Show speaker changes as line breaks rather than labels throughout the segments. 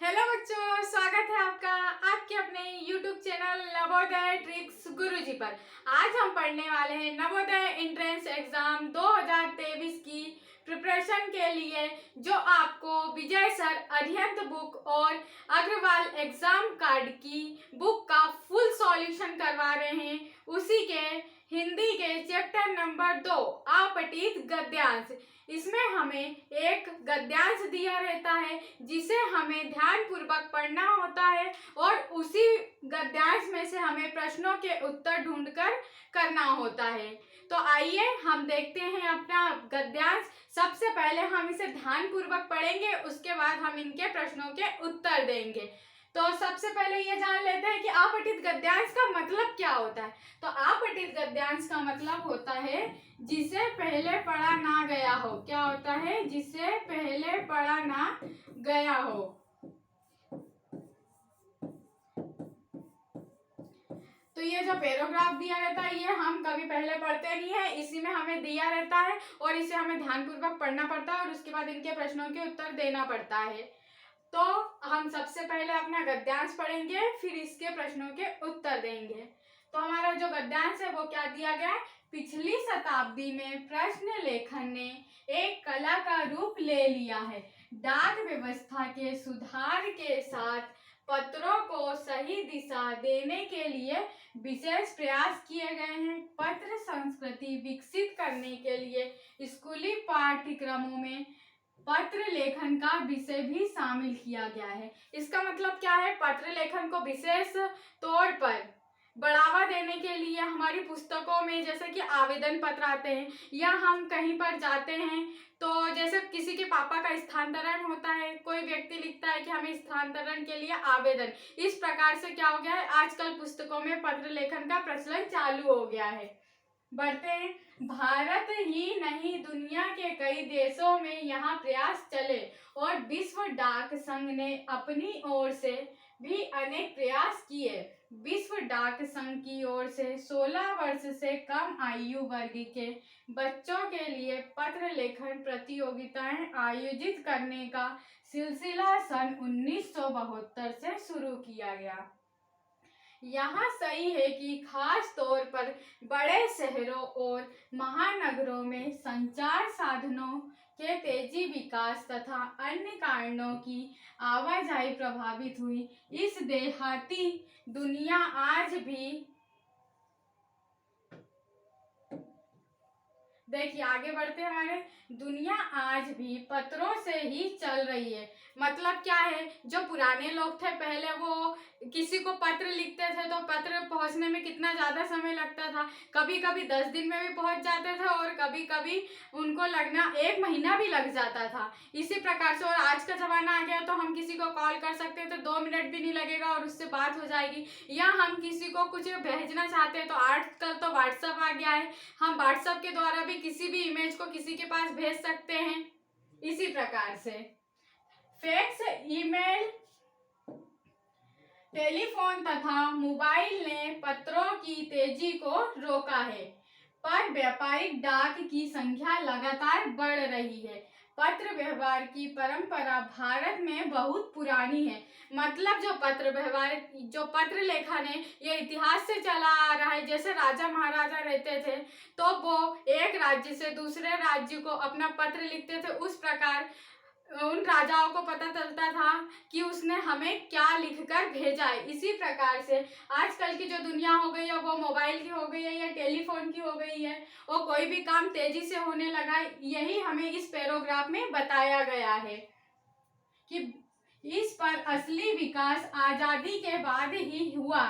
Hello बच्चों, स्वागत है आपका आपके अपने YouTube चैनल नवोदय ट्रिक्स गुरुजी पर। आज हम पढ़ने वाले हैं नवोदय एंट्रेंस एग्जाम 2023 की प्रिपरेशन के लिए, जो आपको विजय सर अरिहंत बुक और अग्रवाल एग्जाम कार्ड की बुक का फुल सॉल्यूशन करवा रहे हैं। उसी के हिंदी के चैप्टर नंबर 2 अपठित गद्यांश। इसमें हमें एक गद्यांश दिया रहता है जिसे हमें ध्यान पूर्वक पढ़ना होता है और उसी गद्यांश में से हमें प्रश्नों के उत्तर ढूंढकर करना होता है। तो आइए हम देखते हैं अपना गद्यांश। सबसे पहले हम इसे ध्यान पूर्वक पढ़ेंगे, उसके बाद हम इनके प्रश्नों के उत्तर देंगे। तो सबसे पहले ये जान लेते हैं कि अपठित गद्यांश का मतलब क्या होता है। तो अपठित गद्यांश का मतलब होता है जिसे पहले पढ़ा ना गया हो। क्या होता है? जिसे पहले पढ़ा ना गया हो। तो ये जो पैराग्राफ दिया रहता है ये हम कभी पहले पढ़ते नहीं है, इसी में हमें दिया रहता है और इसे हमें ध्यानपूर्वक पढ़ना पड़ता है और उसके बाद इनके प्रश्नों के उत्तर देना पड़ता है। तो हम सबसे पहले अपना गद्यांश पढ़ेंगे, फिर इसके प्रश्नों के उत्तर देंगे। तो हमारा जो गद्यांश है वो क्या दिया गया है? पिछली शताब्दी में प्रश्न लेखन ने एक कला का रूप ले लिया है। डाक व्यवस्था के सुधार के साथ पत्रों को सही दिशा देने के लिए विशेष प्रयास किए गए हैं। पत्र संस्कृति विकसित करने के लिए स्कूली पाठ्यक्रमों में पत्र लेखन का विषय भी शामिल किया गया है। इसका मतलब क्या है? पत्र लेखन को विशेष तौर पर बढ़ावा देने के लिए हमारी पुस्तकों में जैसे कि आवेदन पत्र आते हैं या हम कहीं पर जाते हैं तो जैसे किसी के पापा का स्थानांतरण होता है, कोई व्यक्ति लिखता है कि हमें स्थानांतरण के लिए आवेदन, इस प्रकार से क्या हो गया है, आजकल पुस्तकों में पत्र लेखन का प्रचलन चालू हो गया है। बढ़ते हैं। भारत ही नहीं दुनिया के कई देशों में यहाँ प्रयास चले और विश्व डाक संघ ने अपनी ओर से भी अनेक प्रयास किए। विश्व डाक संघ की ओर से 16 वर्ष से कम आयु वर्ग के बच्चों के लिए पत्र लेखन प्रतियोगिताएं आयोजित करने का सिलसिला सन 1972 से शुरू किया गया। यहाँ सही है कि खास तौर पर बड़े शहरों और महानगरों में संचार साधनों के तेजी विकास तथा अन्य कारणों की आवाजाही प्रभावित हुई। इस देहाती दुनिया आज भी, देखिए आगे बढ़ते हैं, हमारे दुनिया आज भी पत्रों से ही चल रही है। मतलब क्या है, जो पुराने लोग थे पहले वो किसी को पत्र लिखते थे तो पत्र पहुंचने में कितना ज़्यादा समय लगता था, कभी कभी 10 दिन में भी पहुंच जाते थे और कभी कभी उनको लगना 1 महीना भी लग जाता था। इसी प्रकार से और आज का ज़माना आ गया तो हम किसी को कॉल कर सकते हैं तो 2 मिनट भी नहीं लगेगा और उससे बात हो जाएगी। या हम किसी को कुछ भेजना चाहते हैं तो आजकल तो व्हाट्सएप आ गया है, हम व्हाट्सएप के द्वारा भी किसी भी इमेज को किसी के पास भेज सकते हैं। इसी प्रकार से फैक्स, ईमेल, टेलीफोन तथा मोबाइल ने पत्रों की तेजी को रोका है, पर व्यापारिक डाक की संख्या लगातार बढ़ रही है। पत्र व्यवहार की परंपरा भारत में बहुत पुरानी है। मतलब जो पत्र व्यवहार, जो पत्र लेखन है ये इतिहास से चला आ रहा है। जैसे राजा महाराजा रहते थे तो वो एक राज्य से दूसरे राज्य को अपना पत्र लिखते थे, उस प्रकार उन राजाओं को पता चलता था कि उसने हमें क्या लिखकर भेजा है। इसी प्रकार से आजकल की जो दुनिया हो गई है वो मोबाइल की हो गई है या टेलीफोन की हो गई है और कोई भी काम तेजी से होने लगा है। यही हमें इस पैराग्राफ में बताया गया है कि इस पर असली विकास आजादी के बाद ही हुआ।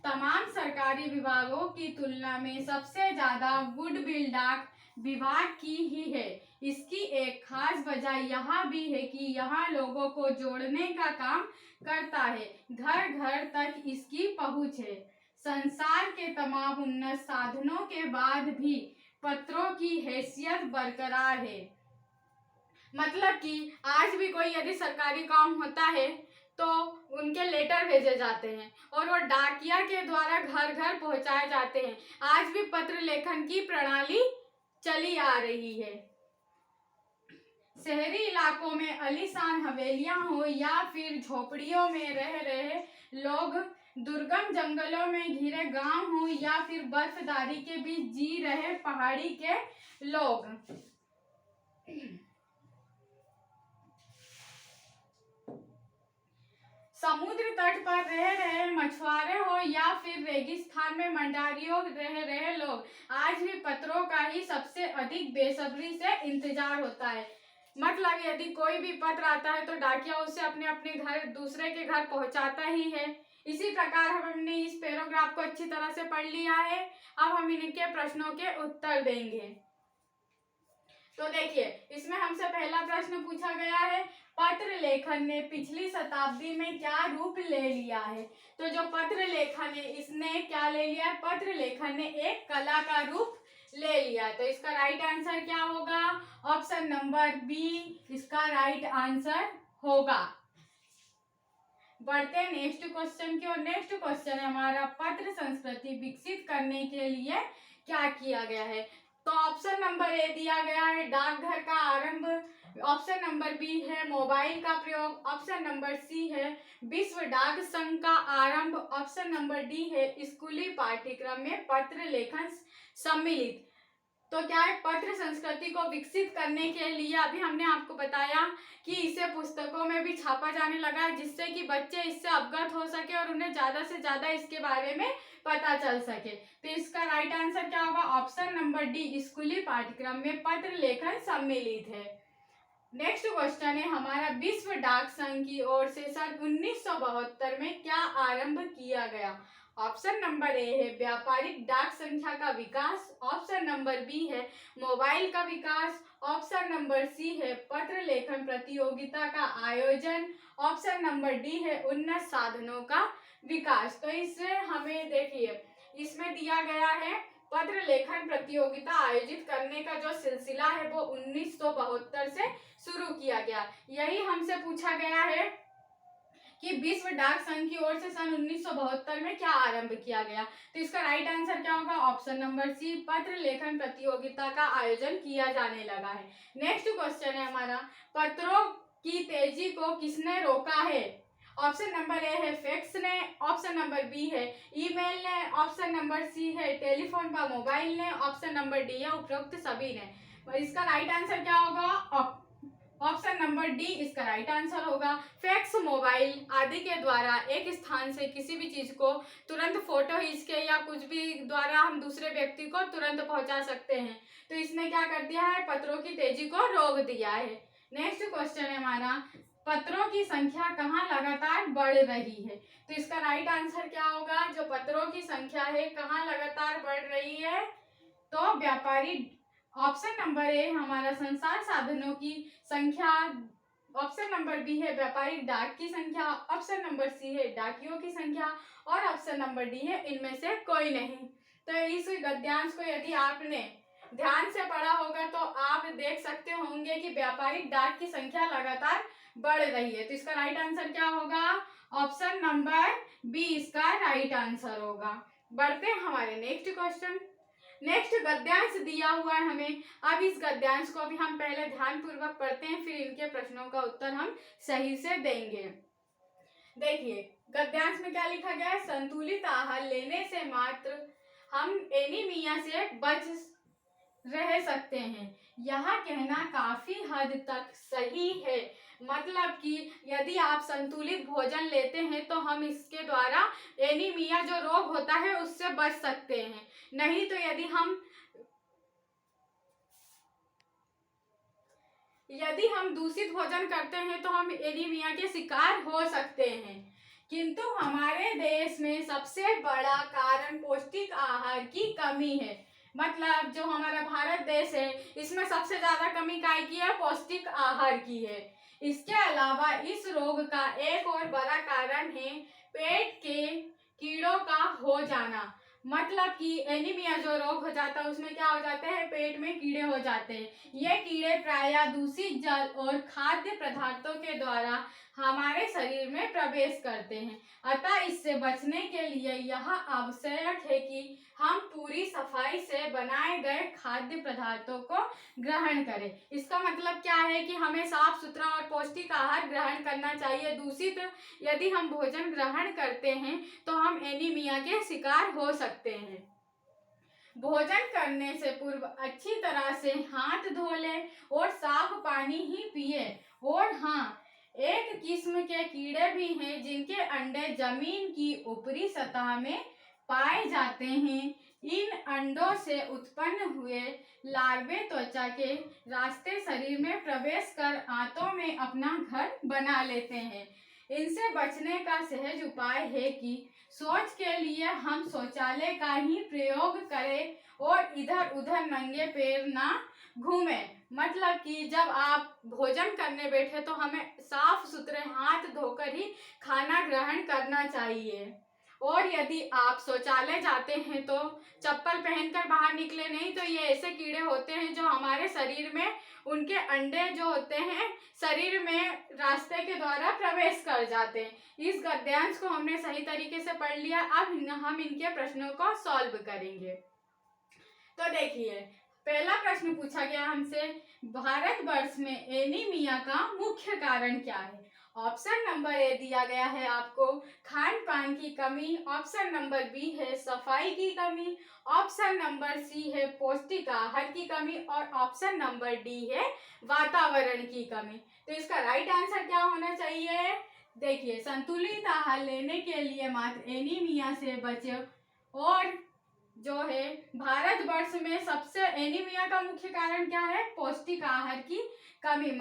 तमाम सरकारी विभागों की तुलना में सबसे ज्यादा गुडविल डाक विभाग की ही है। इसकी एक खास वजह यह भी है कि यहाँ लोगों को जोड़ने का काम करता है, घर घर तक इसकी पहुंच है। संसार के तमाम उन्नत साधनों के बाद भी पत्रों की हैसियत बरकरार है। मतलब कि आज भी कोई यदि सरकारी काम होता है तो उनके लेटर भेजे जाते हैं और वो डाकिया के द्वारा घर घर पहुंचाए जाते हैं। आज भी पत्र लेखन की प्रणाली चली आ रही है। शहरी इलाकों में आलीशान हवेलियां हो या फिर झोपड़ियों में रह रहे लोग, दुर्गम जंगलों में घिरे गांव हो या फिर बर्फदारी के बीच जी रहे पहाड़ी के लोग। समुद्र तट पर रह रहे मछुआरे हो या फिर रेगिस्तान में मंडारियों रह रहे लोग, आज भी पत्रों का ही सबसे अधिक बेसब्री से इंतजार होता है। मतलब यदि कोई भी पत्र आता है तो डाकिया उसे अपने अपने घर दूसरे के घर पहुंचाता ही है। इसी प्रकार हमने इस पैराग्राफ को अच्छी तरह से पढ़ लिया है। अब हम इनके प्रश्नों के उत्तर देंगे। तो देखिए, इसमें हमसे पहला प्रश्न पूछा गया है, पत्र लेखन ने पिछली शताब्दी में क्या रूप ले लिया है। तो जो पत्र लेखन है इसने क्या ले लिया है, पत्र लेखन ने एक कला का रूप ले लिया। तो इसका राइट आंसर क्या होगा, ऑप्शन नंबर बी इसका राइट आंसर होगा। बढ़ते हैं नेक्स्ट क्वेश्चन की ओर। नेक्स्ट क्वेश्चन है हमारा, पत्र संस्कृति विकसित करने के लिए क्या किया गया है। तो ऑप्शन नंबर ए दिया गया है डाकघर का आरंभ, ऑप्शन नंबर बी है मोबाइल का प्रयोग, ऑप्शन नंबर सी है विश्व डाक संघ का आरंभ, ऑप्शन नंबर डी है स्कूली पाठ्यक्रम में पत्र लेखन सम्मिलित। तो क्या है, पत्र संस्कृति को विकसित करने के लिए अभी हमने आपको बताया कि इसे पुस्तकों में भी छापा जाने लगा है, जिससे कि बच्चे इससे अवगत हो सके और उन्हें ज्यादा से ज्यादा इसके बारे में पता चल सके। तो इसका राइट आंसर क्या होगा, ऑप्शन नंबर डी स्कूली पाठ्यक्रम में पत्र लेखन सम्मिलित है। नेक्स्ट क्वेश्चन है हमारा, विश्व डाक संघ की ओर से सन 1972 में क्या आरंभ किया गया। ऑप्शन नंबर ए है व्यापारिक डाक संख्या का विकास, ऑप्शन नंबर बी है मोबाइल का विकास, ऑप्शन नंबर सी है पत्र लेखन प्रतियोगिता का आयोजन, ऑप्शन नंबर डी है उन्नत साधनों का विकास। तो इससे हमें देखिए, इसमें दिया गया है पत्र लेखन प्रतियोगिता आयोजित करने का जो सिलसिला है वो 1972 से शुरू किया गया। यही हमसे पूछा गया है कि विश्व डाक संघ की ओर से सन 1972 में क्या आरंभ किया गया। तो इसका राइट आंसर क्या होगा, ऑप्शन नंबर सी पत्र लेखन प्रतियोगिता का आयोजन किया जाने लगा है। नेक्स्ट क्वेश्चन है हमारा, पत्रों की तेजी को किसने रोका है। ऑप्शन नंबर ए है फैक्स ने, ऑप्शन नंबर बी है ईमेल ने, ऑप्शन नंबर सी है टेलीफोन व मोबाइल ने, ऑप्शन नंबर डी है उपरोक्त सभी ने। इसका राइट आंसर क्या होगा, ऑप्शन नंबर डी इसका राइट आंसर होगा। फैक्स, मोबाइल आदि के द्वारा एक स्थान से किसी भी चीज को तुरंत फोटो खींच के या कुछ भी द्वारा हम दूसरे व्यक्ति को तुरंत पहुंचा सकते हैं। तो इसने क्या कर दिया है, पत्रों की तेजी को रोक दिया है। नेक्स्ट क्वेश्चन है हमारा, पत्रों की संख्या कहाँ लगातार बढ़ रही है। तो इसका राइट आंसर क्या होगा, जो पत्रों की संख्या है कहाँ लगातार बढ़ रही है, तो व्यापारी, ऑप्शन नंबर ए हमारा संचार साधनों की संख्या, ऑप्शन नंबर बी है व्यापारिक डाक की संख्या, ऑप्शन नंबर सी है डाकियों की संख्या और ऑप्शन नंबर डी है इनमें से कोई नहीं। तो इस गद्यांश को यदि आपने ध्यान से पढ़ा होगा तो आप देख सकते होंगे कि व्यापारिक डाक की संख्या लगातार बढ़ रही है। तो इसका राइट आंसर क्या होगा, ऑप्शन नंबर बी इसका राइट आंसर होगा। बढ़ते हैं हमारे नेक्स्ट क्वेश्चन। नेक्स्ट गद्यांश दिया हुआ है हमें। अब इस गद्यांश को अभी हम पहले ध्यान पूर्वक पढ़ते हैं, फिर इनके प्रश्नों का उत्तर हम सही से देंगे। देखिए, गद्यांश में क्या लिखा गया है, संतुलित आहार लेने से मात्र हम एनीमिया से बच रह सकते हैं। यह कहना काफी हद तक सही है। मतलब कि यदि आप संतुलित भोजन लेते हैं तो हम इसके द्वारा एनीमिया जो रोग होता है उससे बच सकते हैं। नहीं तो यदि हम दूषित भोजन करते हैं तो हम एनीमिया के शिकार हो सकते हैं। किंतु हमारे देश में सबसे बड़ा कारण पौष्टिक आहार की कमी है। मतलब जो हमारा भारत देश है इसमें सबसे ज्यादा कमी काय की है, पौष्टिक आहार की है। इसके अलावा इस रोग का एक और बड़ा कारण है पेट के कीड़ों का हो जाना। मतलब कि एनीमिया जो रोग हो जाता है उसमें क्या हो जाते हैं, पेट में कीड़े हो जाते हैं। ये कीड़े प्रायः दूषित जल और खाद्य पदार्थों के द्वारा हमारे शरीर में प्रवेश करते हैं। अतः इससे बचने के लिए यह आवश्यक है कि हम पूरी सफाई से बनाए गए खाद्य पदार्थों को ग्रहण करें। इसका मतलब क्या है कि हमें साफ सुथरा और पौष्टिक आहार ग्रहण करना चाहिए। दूषित यदि हम भोजन ग्रहण करते हैं तो हम एनीमिया के शिकार हो सकते हैं। भोजन करने से पूर्व अच्छी तरह से हाथ धो लें और साफ पानी ही पिए। और हाँ, एक किस्म के कीड़े भी हैं जिनके अंडे जमीन की ऊपरी सतह में पाए जाते हैं। इन अंडों से उत्पन्न हुए लार्वे त्वचा के रास्ते शरीर में प्रवेश कर आंतों में अपना घर बना लेते हैं। इनसे बचने का सहज उपाय है कि शौच के लिए हम शौचालय का ही प्रयोग करें और इधर उधर नंगे पैर ना घूमें। मतलब कि जब आप भोजन करने बैठे तो हमें साफ सुथरे हाथ धोकर ही खाना ग्रहण करना चाहिए। और यदि आप शौचालय जाते हैं तो चप्पल पहनकर बाहर निकले नहीं, तो ये ऐसे कीड़े होते हैं जो हमारे शरीर में, उनके अंडे जो होते हैं शरीर में रास्ते के द्वारा प्रवेश कर जाते हैं। इस गद्यांश को हमने सही तरीके से पढ़ लिया। अब हम इनके प्रश्नों को सॉल्व करेंगे। तो देखिए, पहला प्रश्न पूछा गया हमसे, भारतवर्ष में एनीमिया का मुख्य कारण क्या है। ऑप्शन नंबर ए दिया गया है आपको, खान पान की कमी। ऑप्शन नंबर बी है सफाई की कमी। ऑप्शन नंबर सी है पौष्टिक आहार की कमी। और ऑप्शन नंबर डी है वातावरण की कमी। तो इसका राइट आंसर क्या होना चाहिए। देखिए, संतुलित आहार लेने के लिए मात्र एनीमिया से बचे। और जो है भारतवर्ष में सबसे एनीमिया का मुख्य कारण क्या है, पौष्टिक आहार की कमी।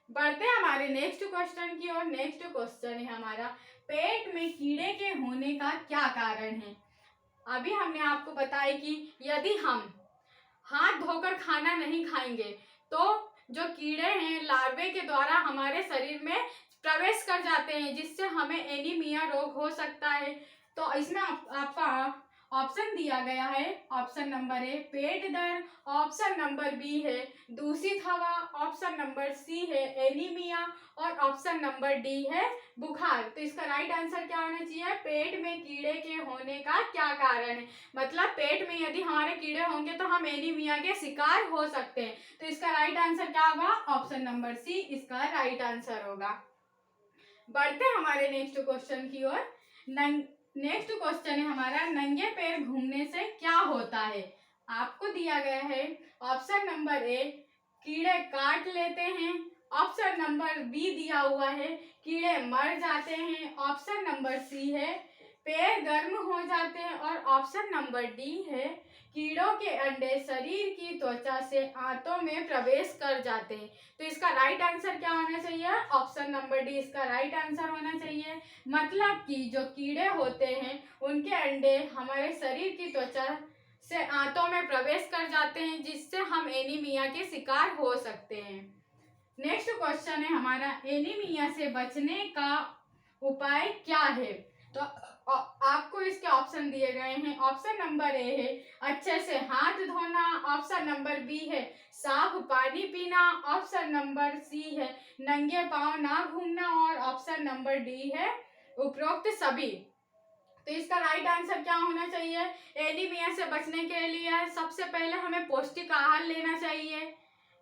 बढ़ते हमारे नेक्स्ट क्वेश्चन की ओर। नेक्स्ट क्वेश्चन है हमारा, पेट में कीड़े के होने का क्या कारण है। अभी हमने आपको बताया कि यदि हम हाथ धोकर खाना नहीं खाएंगे तो जो कीड़े हैं लार्वे के द्वारा हमारे शरीर में प्रवेश कर जाते हैं, जिससे हमें एनीमिया रोग हो सकता है। तो इसमें आपका ऑप्शन दिया गया है, ऑप्शन नंबर ए पेट दर्द, ऑप्शन नंबर बी है दूषित हवा, ऑप्शन नंबर सी है एनीमिया और ऑप्शन नंबर डी है बुखार। तो इसका राइट आंसर क्या होना चाहिए, पेट में कीड़े के होने का क्या कारण है। मतलब पेट में यदि हमारे कीड़े होंगे तो हम एनीमिया के शिकार हो सकते हैं। तो इसका राइट आंसर क्या होगा, ऑप्शन नंबर सी इसका राइट आंसर होगा। बढ़ते हमारे नेक्स्ट क्वेश्चन की ओर। नेक्स्ट क्वेश्चन है हमारा, नंगे पैर घूमने से क्या होता है। आपको दिया गया है ऑप्शन नंबर ए कीड़े काट लेते हैं। ऑप्शन नंबर बी दिया हुआ है कीड़े मर जाते हैं। ऑप्शन नंबर सी है पैर गर्म हो जाते हैं। और ऑप्शन नंबर डी है कीड़ों के अंडे शरीर की त्वचा से आंतों में प्रवेश कर जाते हैं। तो इसका राइट आंसर क्या होना चाहिए, ऑप्शन नंबर डी इसका राइट आंसर होना चाहिए। मतलब कि जो कीड़े होते हैं उनके अंडे हमारे शरीर की त्वचा से आंतों में प्रवेश कर जाते हैं, जिससे हम एनीमिया के शिकार हो सकते हैं। नेक्स्ट क्वेश्चन है हमारा, एनीमिया से बचने का उपाय क्या है। तो आपको इसके ऑप्शन दिए गए हैं। ऑप्शन नंबर ए है अच्छे से हाथ धोना। ऑप्शन नंबर बी है साफ पानी पीना। ऑप्शन नंबर सी है नंगे पांव ना घूमना। और ऑप्शन नंबर डी है उपरोक्त सभी। तो इसका राइट आंसर क्या होना चाहिए, एनीमिया से बचने के लिए सबसे पहले हमें पौष्टिक आहार लेना चाहिए,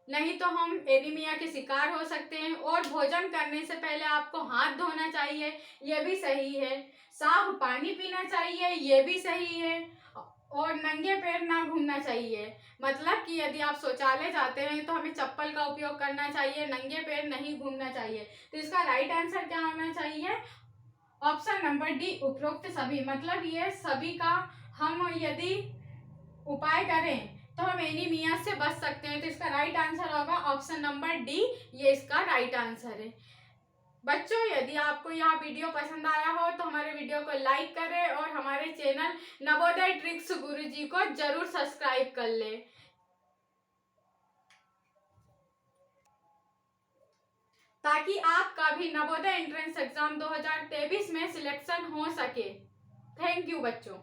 नहीं तो हम एनीमिया के शिकार हो सकते हैं। और भोजन करने से पहले आपको हाथ धोना चाहिए, ये भी सही है। साफ पानी पीना चाहिए, ये भी सही है। और नंगे पैर ना घूमना चाहिए, मतलब कि यदि आप शौचालय जाते हैं तो हमें चप्पल का उपयोग करना चाहिए, नंगे पैर नहीं घूमना चाहिए। तो इसका राइट आंसर क्या होना चाहिए, ऑप्शन नंबर डी उपरोक्त सभी। मतलब ये सभी का हम यदि उपाय करें तो हम एनीमिया से बच सकते हैं। तो इसका राइट आंसर होगा ऑप्शन नंबर डी, ये इसका राइट आंसर है। बच्चों, यदि आपको यह वीडियो पसंद आया हो तो हमारे वीडियो को लाइक करें और हमारे चैनल नवोदय ट्रिक्स गुरुजी को जरूर सब्सक्राइब कर ले, ताकि आपका भी नवोदय एंट्रेंस एग्जाम 2023 में सिलेक्शन हो सके। थैंक यू बच्चों।